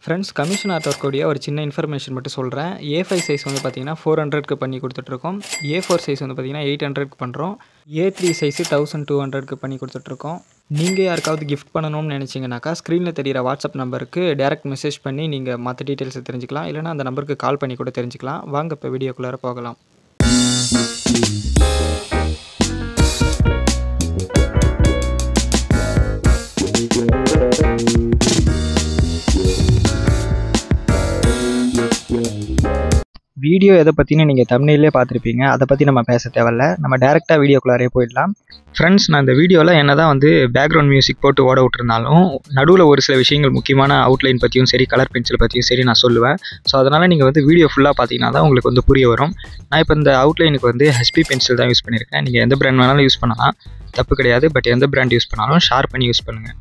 Friends commission art ஒர்க்கோடைய ஒரு சின்ன information மட்டும் சொல்கிறேன். A5 சைஸ் வந்து பார்த்தீங்கன்னா 400க்கு பண்ணி கொடுத்துட்ருக்கோம். A4 சைஸ் வந்து பார்த்தீங்கன்னா 800க்கு பண்ணுறோம். A3 சைஸு 1200க்கு பண்ணி கொடுத்துட்ருக்கோம். நீங்கள் யாருக்காவது கிஃப்ட் பண்ணணும்னு நினச்சிங்கனாக்கா ஸ்க்ரீனில் தெரிகிற வாட்ஸ்அப் நம்பருக்கு டேரெக்ட் மெசேஜ் பண்ணி நீங்கள் மற்ற டீட்டெயில்ஸை தெரிஞ்சுக்கலாம். இல்லைனா அந்த நம்பருக்கு கால் பண்ணி கூட தெரிஞ்சுக்கலாம். வாங்க இப்போ வீடியோக்குள்ளார போகலாம். வீடியோ எதை பற்றினு நீங்கள் தம்ப்நெயிலே பார்த்துருப்பீங்க. அதை பற்றி நம்ம பேச தேவையில்ல. நம்ம டேரெக்டாக வீடியோக்குள்ளாரே போயிடலாம். ஃப்ரெண்ட்ஸ், நான் இந்த வீடியோவில் என்ன தான் வந்து பேக்ரவுண்ட் மியூசிக் போட்டு ஓட விட்டுருந்தாலும் நடுவில் ஒரு சில விஷயங்கள் முக்கியமான அவுட்லைன் பற்றியும் சரி, கலர் பென்சில் பற்றியும் சரி நான் சொல்லுவேன். ஸோ அதனால் நீங்கள் வந்து வீடியோ ஃபுல்லாக பார்த்தீங்கன்னா தான் உங்களுக்கு வந்து புரிய வரும். நான் இப்போ இந்த அவுட்லைனுக்கு வந்து HP பென்சில் தான் யூஸ் பண்ணியிருக்கேன். நீங்கள் எந்த பிராண்ட் வேணாலும் யூஸ் பண்ணலாம், தப்பு கிடையாது. பட் எந்த பிராண்ட் யூஸ் பண்ணாலும் ஷார்ப் பண்ணி யூஸ் பண்ணுங்கள்.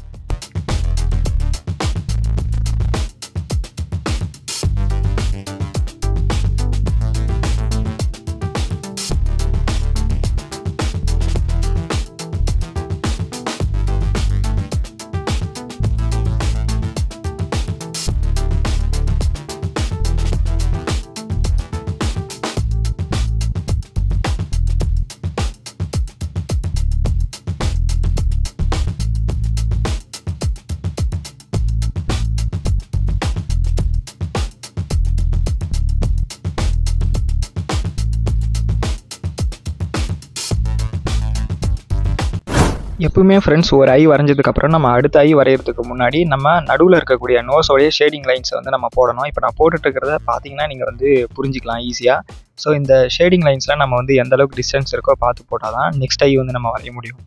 எப்பவுமே ஃப்ரெண்ட்ஸ், ஒரு ஐ வரைஞ்சதுக்கப்புறம் நம்ம அடுத்த ஐ வரைகிறதுக்கு முன்னாடி நம்ம நடுவில் இருக்கக்கூடிய நோஸோடைய ஷேடிங் லைன்ஸை வந்து நம்ம போடணும். இப்போ நான் போட்டுட்ருக்கிறத பார்த்தீங்கன்னா நீங்கள் வந்து புரிஞ்சிக்கலாம் ஈஸியாக. ஸோ இந்த ஷேடிங் லைன்ஸ்லாம் நம்ம வந்து எந்த அளவுக்கு டிஸ்டன்ஸ் இருக்கோ பார்த்து போட்டால் தான் நெக்ஸ்ட் ஐ வந்து நம்ம வரைய முடியும்.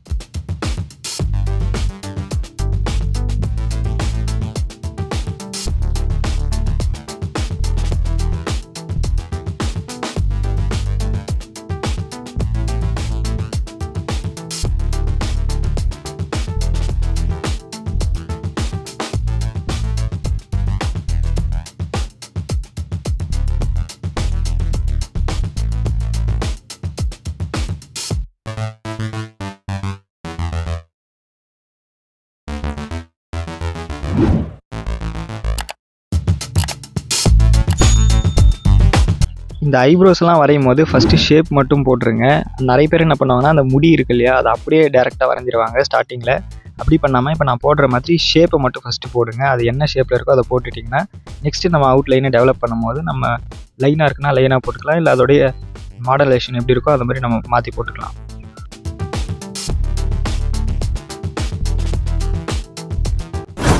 இந்த ஐப்ரோஸ்லாம் வரையும் போது ஃபஸ்ட்டு ஷேப் மட்டும் போட்டுருங்க. நிறைய பேர் என்ன பண்ணுவாங்கன்னா, அந்த முடி இருக்கு இல்லையா, அதை அப்படியே டேரெக்டாக வரைஞ்சிருவாங்க ஸ்டார்டிங்கில். அப்படி பண்ணாமல் இப்போ நான் போடுற மாதிரி ஷேப்பை மட்டும் ஃபஸ்ட்டு போடுங்க. அது என்ன ஷேப்பில் இருக்கோ அதை போட்டுட்டிங்கன்னா நெக்ஸ்ட்டு நம்ம அவுட் லைனை டெவலப் பண்ணும்போது நம்ம லைனாக இருக்குன்னா லைனாக போட்டுக்கலாம், இல்லை அதோடைய மாடலேஷன் எப்படி இருக்கோ அது மாதிரி நம்ம மாற்றி போட்டுக்கலாம்.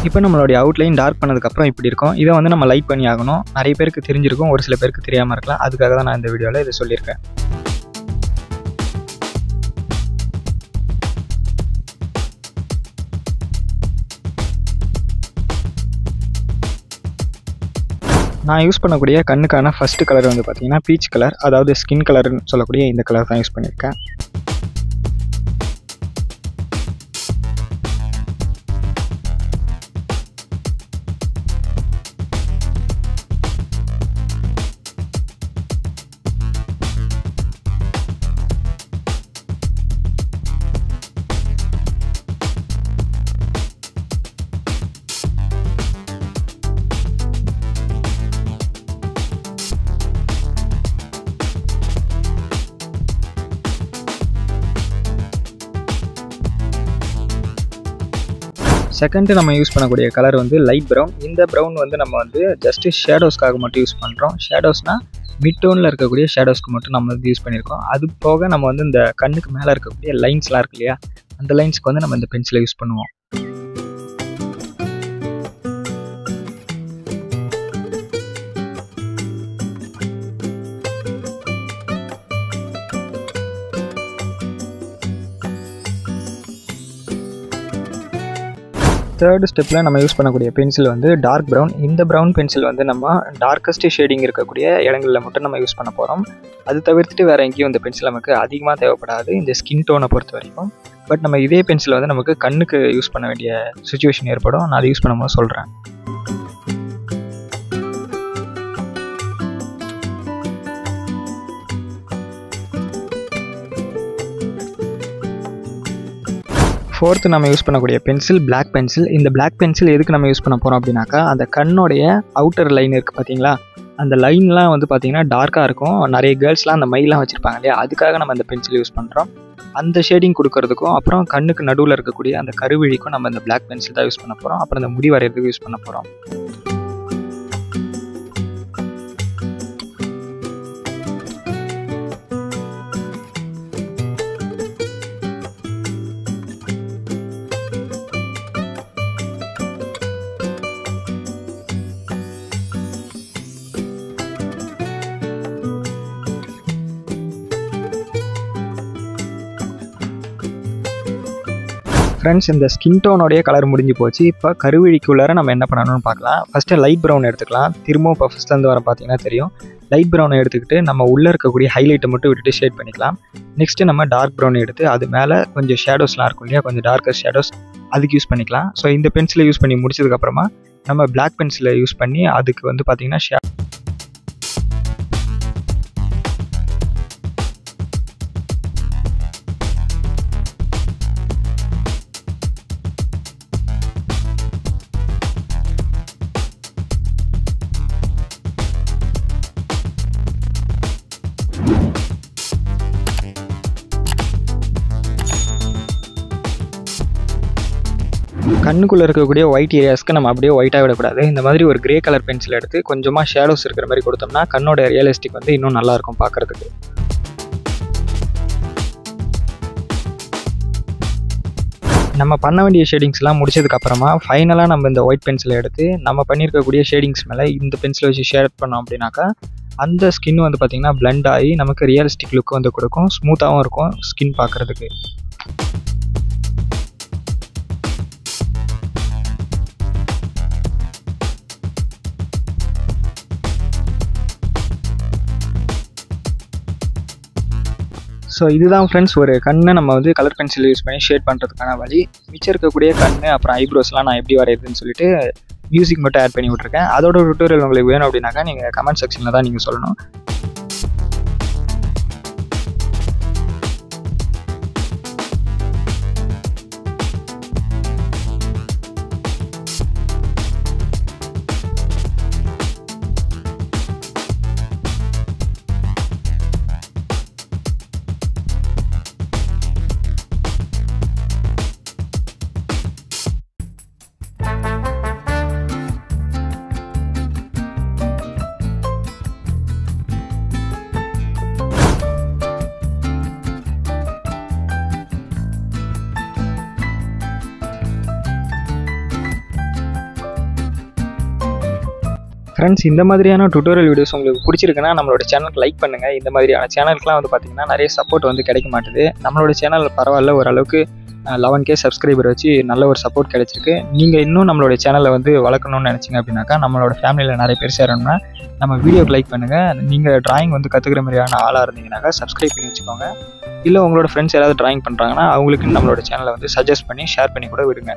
இப்போ நம்மளுடைய அவுட்லைன் டார்க் பண்ணதுக்கப்புறம் இப்படி இருக்கும். இதை வந்து நம்ம லைட் பண்ணி ஆகணும். நிறைய பேருக்கு தெரிஞ்சிருக்கும், ஒரு சில பேருக்கு தெரியாமல் இருக்கலாம். அதுக்காக தான் நான் இந்த வீடியோவில் இதை சொல்லியிருக்கேன். நான் யூஸ் பண்ணக்கூடிய கண்ணுக்கான ஃபஸ்ட்டு கலர் வந்து பார்த்திங்கன்னா பீச் கலர், அதாவது ஸ்கின் கலர்னு சொல்லக்கூடிய இந்த கலர் தான் யூஸ் பண்ணியிருக்கேன். செகண்டு நம்ம யூஸ் பண்ணக்கூடிய கலர் வந்து லைட் ப்ரௌன். இந்த ப்ரௌன் வந்து நம்ம வந்து ஜஸ்ட்டு ஷேடோஸ்க்காக மட்டும் யூஸ் பண்ணுறோம். ஷேடோஸ்னால் மிட் டோனில் இருக்கக்கூடிய ஷேடோஸ்க்கு மட்டும் நம்ம வந்து யூஸ் பண்ணியிருக்கோம். அது போக நம்ம வந்து இந்த கண்ணுக்கு மேலே இருக்கக்கூடிய லைன்ஸ்லாம் இருக்கு இல்லையா, அந்த லைன்ஸ்க்கு வந்து நம்ம இந்த பென்சிலை யூஸ் பண்ணுவோம். தேர்டு ஸ்டெப்பில் நம்ம யூஸ் பண்ணக்கூடிய பென்சில் வந்து டார்க் ப்ரௌன். இந்த ப்ரௌன் பென்சில் வந்து நம்ம டார்க்கஸ்ட் ஷேடிங் இருக்கக்கூடிய இடங்களில் மட்டும் நம்ம யூஸ் பண்ண போகிறோம். அது தவிர்த்துட்டு வேறு எங்கேயும் இந்த பென்சில் நமக்கு அதிகமாக தேவைப்படாது இந்த ஸ்கின் டோனை பொறுத்த வரைக்கும். பட் நம்ம இதே பென்சில் வந்து நமக்கு கண்ணுக்கு யூஸ் பண்ண வேண்டிய சுச்சுவேஷன் ஏற்படும். நான் அதை யூஸ் பண்ணும்போது சொல்கிறேன். ஃபோர்த்து நம்ம யூஸ் பண்ணக்கூடிய பென்சில் பிளாக் பென்சில். இந்த பிளாக் பென்சில் எதுக்கு நம்ம யூஸ் பண்ண போகிறோம் அப்படின்னாக்கா, அந்த கண்ணோடைய அவுட்டர் லைன் இருக்குது பார்த்தீங்களா, அந்த லைன்லாம் வந்து பார்த்திங்கன்னா டார்க்காக இருக்கும். நிறைய கேர்ள்ஸ்லாம் அந்த மைலாம் வச்சுருப்பாங்க இல்லையா, அதுக்காக நம்ம அந்த பென்சில் யூஸ் பண்ணுறோம். அந்த ஷேடிங் கொடுக்கறதுக்கும் அப்புறம் கண்ணுக்கு நடுவில் இருக்கக்கூடிய அந்த கருவிழிக்கும் நம்ம இந்த பிளாக் பென்சில் தான் யூஸ் பண்ண போகிறோம். அப்புறம் அந்த முடி வரைகிறதுக்கு யூஸ் பண்ண போகிறோம். ஃப்ரெண்ட்ஸ், இந்த ஸ்கின் டோனோடைய கலர் முடிஞ்சு போச்சு. இப்போ கருவிழிக்குள்ளார நம்ம என்ன பண்ணணும்னு பார்க்கலாம். ஃபஸ்ட்டு லைட் ப்ரௌன் எடுத்துக்கலாம். திரும்பவும் இப்போ ஃபஸ்ட்லேருந்து வர பார்த்தீங்கன்னா தெரியும். லைட் ப்ரௌனை எடுத்துக்கிட்டு நம்ம உள்ளே இருக்கக்கூடிய ஹைலைட்டை மட்டும் விட்டுட்டு ஷேட் பண்ணிக்கலாம். நெக்ஸ்ட்டு நம்ம டார்க் ப்ரௌன் எடுத்து அது மேலே கொஞ்சம் ஷேடோஸ்லாம் இருக்கும் இல்லையா, கொஞ்சம் டார்க்கர் ஷேடோஸ், அதுக்கு யூஸ் பண்ணிக்கலாம். ஸோ இந்த பென்சிலை யூஸ் பண்ணி முடிச்சதுக்கப்புறமா நம்ம பிளாக் பென்சிலை யூஸ் பண்ணி அதுக்கு வந்து பார்த்திங்கன்னா கண்ணுக்குள்ளே இருக்கக்கூடிய ஒயிட் ஏரியாஸ்க்கு நம்ம அப்படியே ஒயிட்டாக விடக்கூடாது. இந்த மாதிரி ஒரு கிரே கலர் பென்சில் எடுத்து கொஞ்சமாக ஷேடோஸ் இருக்கிற மாதிரி கொடுத்தோம்னா கண்ணோட ரியலிஸ்டிக் வந்து இன்னும் நல்லாயிருக்கும் பார்க்குறதுக்கு. நம்ம பண்ண வேண்டிய ஷேடிங்ஸ்லாம் முடிச்சதுக்கப்புறமா ஃபைனலாக நம்ம இந்த ஒயிட் பென்சிலை எடுத்து நம்ம பண்ணியிருக்கக்கூடிய ஷேடிங்ஸ் மேலே இந்த பென்சிலை வச்சு ஷேட் பண்ணோம் அப்படின்னாக்கா அந்த ஸ்கின் வந்து பார்த்திங்கன்னா பிளெண்ட் ஆகி நமக்கு ரியலிஸ்டிக் லுக் வந்து கொடுக்கும். ஸ்மூத்தாகவும் இருக்கும் ஸ்கின் பார்க்குறதுக்கு. ஸோ இதுதான் ஃப்ரெண்ட்ஸ் ஒரு கண்ணை நம்ம வந்து கலர் பென்சில் யூஸ் பண்ணி ஷேட் பண்ணுறதுக்கான வழி. மிச்சம் இருக்கக்கூடிய கண்ணு அப்புறம் ஐப்ரோஸ்லாம் நான் எப்படி வரையுதுன்னு சொல்லிட்டு மியூசிக் மட்டும் ஆட் பண்ணி விட்ருக்கேன். அதோட டுட்டோரியல் உங்களுக்கு வேணும் அப்படின்னாக்கா நீங்கள் கமெண்ட் செக்ஷனில் தான் நீங்கள் சொல்லணும். ஃப்ரெண்ட்ஸ், இந்த மாதிரியான டுட்டோரியல் வீடியோஸ் உங்களுக்கு பிடிச்சிருக்குன்னா நம்மளோட சேனலுக்கு லைக் பண்ணுங்கள். இந்த மாதிரியான சேனலுக்குலாம் வந்து பார்த்திங்கன்னா நிறைய சப்போர்ட் வந்து கிடைக்க மாட்டுது. நம்மளோட சேனல் பரவாயில்ல, ஓரளவுக்கு 11K சப்ஸ்கிரைபர் வச்சு நல்ல ஒரு சப்போர்ட் கிடைச்சிருக்கு. நீங்கள் இன்னும் நம்மளோட சேனலை வந்து வளர்க்கணும்னு நினச்சிங்க அப்படின்னாக்கா நம்மளோட ஃபேமிலியில் நிறைய பேர் சேரணும்னா நம்ம வீடியோக்கு லைக் பண்ணுங்கள். நீங்கள் டிராயிங் வந்து கற்றுக்கிற மாதிரியான ஆளாக இருந்தீங்கன்னாக்கா சப்ஸ்கிரைப் பண்ணி வச்சுக்கோங்க. இல்லை உங்களோட ஃப்ரெண்ட்ஸ் யாராவது டிராயிங் பண்ணுறாங்கன்னா அவங்களுக்கு நம்மளோட சேனலை வந்து சஜஸ்ட் பண்ணி ஷேர் பண்ணி கூட விடுங்க.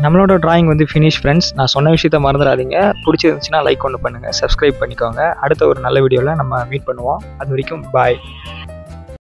நம்மளோட டிராயிங் வந்து ஃபினிஷ் ஃப்ரெண்ட்ஸ். நான் சொன்ன விஷயத்த மறந்துடாதீங்க. பிடிச்சிருந்துச்சுன்னா லைக் ஒன்று பண்ணுங்கள், சப்ஸ்கிரைப் பண்ணிக்கோங்க. அடுத்த ஒரு நல்ல வீடியோவில் நம்ம மீட் பண்ணுவோம். அது வரைக்கும் பாய்.